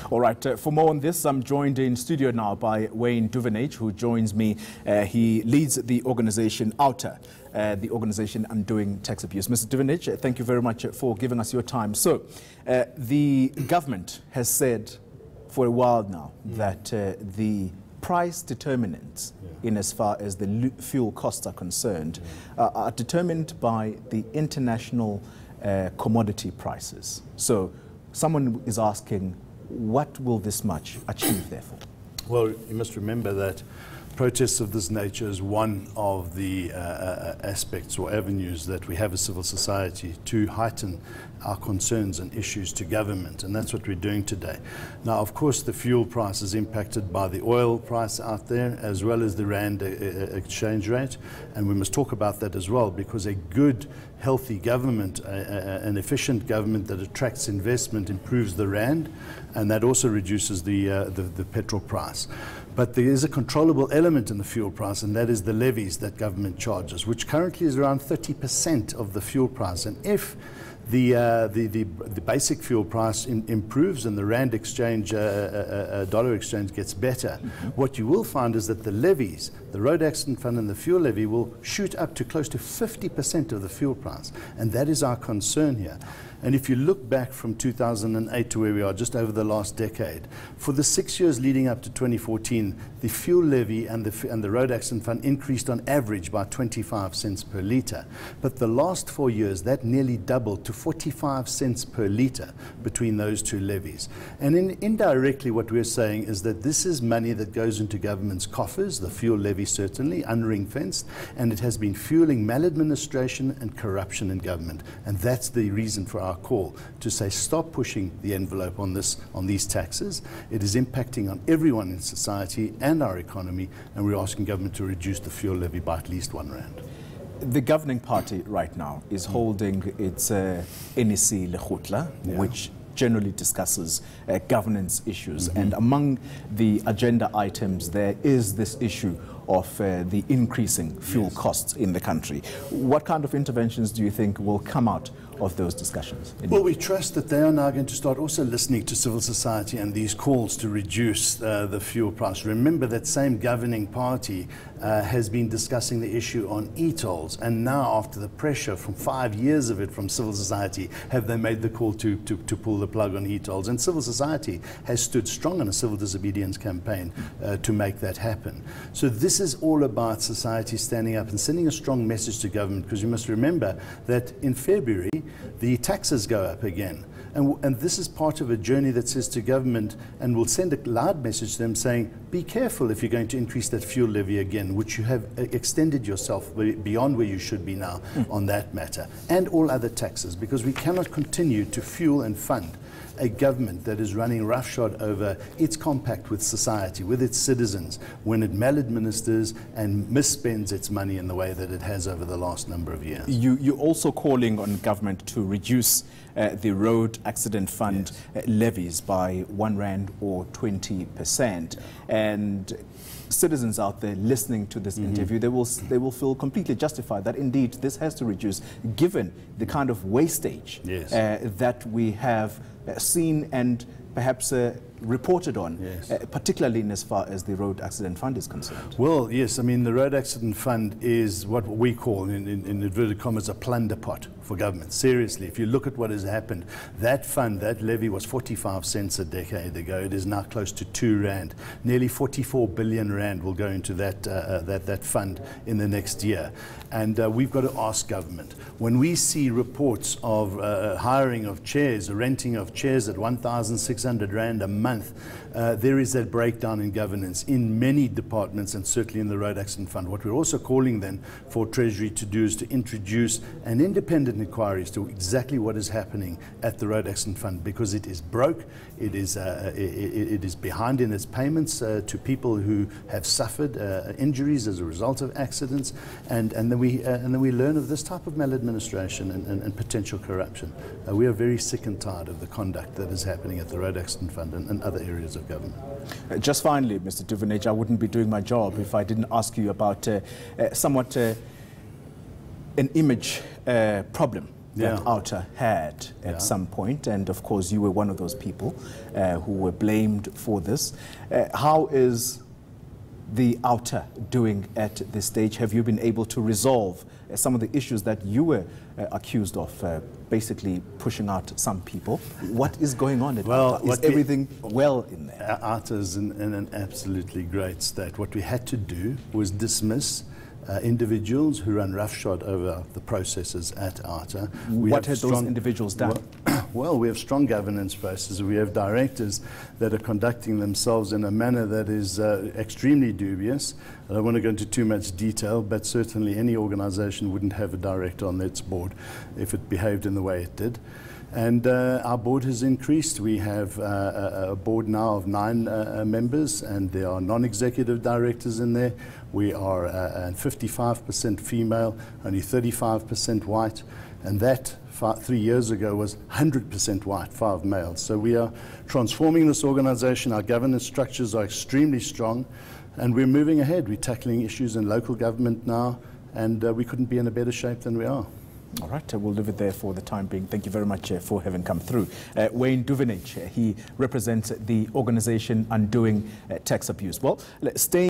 All right, for more on this, I'm joined in studio now by Wayne Duvenage, who joins me. He leads the organization Outa, the organization Undoing Tax Abuse. Mr. Duvenage, thank you very much for giving us your time. So, the government has said for a while now that the price determinants in as far as the fuel costs are concerned are determined by the international commodity prices. So someone is asking, what will this much achieve, therefore? Well, you must remember that protests of this nature is one of the aspects or avenues that we have as civil society to heighten our concerns and issues to government, and that's what we're doing today. Now, of course, the fuel price is impacted by the oil price out there, as well as the rand exchange rate, and we must talk about that as well, because a good, healthy government, an efficient government that attracts investment, improves the rand, and that also reduces the petrol price. But there is a controllable element in the fuel price, and that is the levies that government charges, which currently is around 30% of the fuel price. And if the basic fuel price improves and the rand exchange, dollar exchange gets better, what you will find is that the levies, the road accident fund and the fuel levy, will shoot up to close to 50% of the fuel price. And that is our concern here. And if you look back from 2008 to where we are, just over the last decade, for the 6 years leading up to 2014, the fuel levy and the road accident fund increased on average by 25 cents per litre. But the last 4 years, that nearly doubled to 45 cents per litre between those two levies. And indirectly, what we're saying is that this is money that goes into government's coffers, the fuel levy certainly, unring-fenced, and it has been fueling maladministration and corruption in government. And that's the reason for our call to say stop pushing the envelope on these taxes. It is impacting on everyone in society and our economy, and we're asking government to reduce the fuel levy by at least R1. The governing party right now is holding its NEC Lekgotla, which generally discusses governance issues, and among the agenda items there is this issue of the increasing fuel costs in the country. What kind of interventions do you think will come out of those discussions? Well, we trust that they are now going to start also listening to civil society and these calls to reduce the fuel price. Remember, that same governing party has been discussing the issue on e-tolls, and now, after the pressure from 5 years of it from civil society, have they made the call to pull the plug on e-tolls. And civil society has stood strong in a civil disobedience campaign to make that happen. So this is all about society standing up and sending a strong message to government, because you must remember that in February the taxes go up again. And this is part of a journey that says to government, and will send a loud message to them saying, be careful if you're going to increase that fuel levy again, which you have extended yourself beyond where you should be now on that matter, and all other taxes, because we cannot continue to fuel and fund a government that is running roughshod over its compact with society, with its citizens, when it maladministers and misspends its money in the way that it has over the last number of years. You're also calling on government to reduce the road accident fund levies by R1 or 20%. And citizens out there listening to this interview, they will feel completely justified that indeed this has to reduce, given the kind of wastage that we have seen and perhaps reported on, particularly in as far as the road accident fund is concerned. Well, yes, I mean, the road accident fund is what we call, in inverted commas, a plunder pot for government. Seriously, if you look at what has happened, that fund, that levy was 45 cents a decade ago. It is now close to R2. Nearly 44 billion rand will go into that fund in the next year. And we've got to ask government, when we see reports of hiring of chairs, renting of chairs at 1,600 rand a month, there is that breakdown in governance in many departments, and certainly in the road accident fund. What we're also calling then for Treasury to do is to introduce an independent inquiry as to exactly what is happening at the road accident fund, because it is broke, it is behind in its payments to people who have suffered injuries as a result of accidents, and then we learn of this type of maladministration and potential corruption. We are very sick and tired of the conduct that is happening at the road accident fund and other areas of government. Just finally, Mr. Duvenage, I wouldn't be doing my job if I didn't ask you about somewhat an image problem that Outa had at some point, and of course you were one of those people who were blamed for this. How is the Outa doing at this stage? Have you been able to resolve some of the issues that you were accused of, basically pushing out some people? What is going on at Outa? Is everything well in there? Outa is in an absolutely great state. What we had to do was dismiss individuals who run roughshod over the processes at Outa. What had those individuals done? Well, we have strong governance processes. We have directors that are conducting themselves in a manner that is extremely dubious. I don't want to go into too much detail, but certainly any organization wouldn't have a director on its board if it behaved in the way it did. And our board has increased. We have a board now of 9 members, and there are non-executive directors in there. We are 55% female, only 35% white, and that 3 years ago was 100% white, 5 males. So we are transforming this organization. Our governance structures are extremely strong, and we're moving ahead. We're tackling issues in local government now, and we couldn't be in a better shape than we are. All right, we'll leave it there for the time being. Thank you very much for having come through. Wayne Duvenage, he represents the organization Undoing Tax Abuse. Well, staying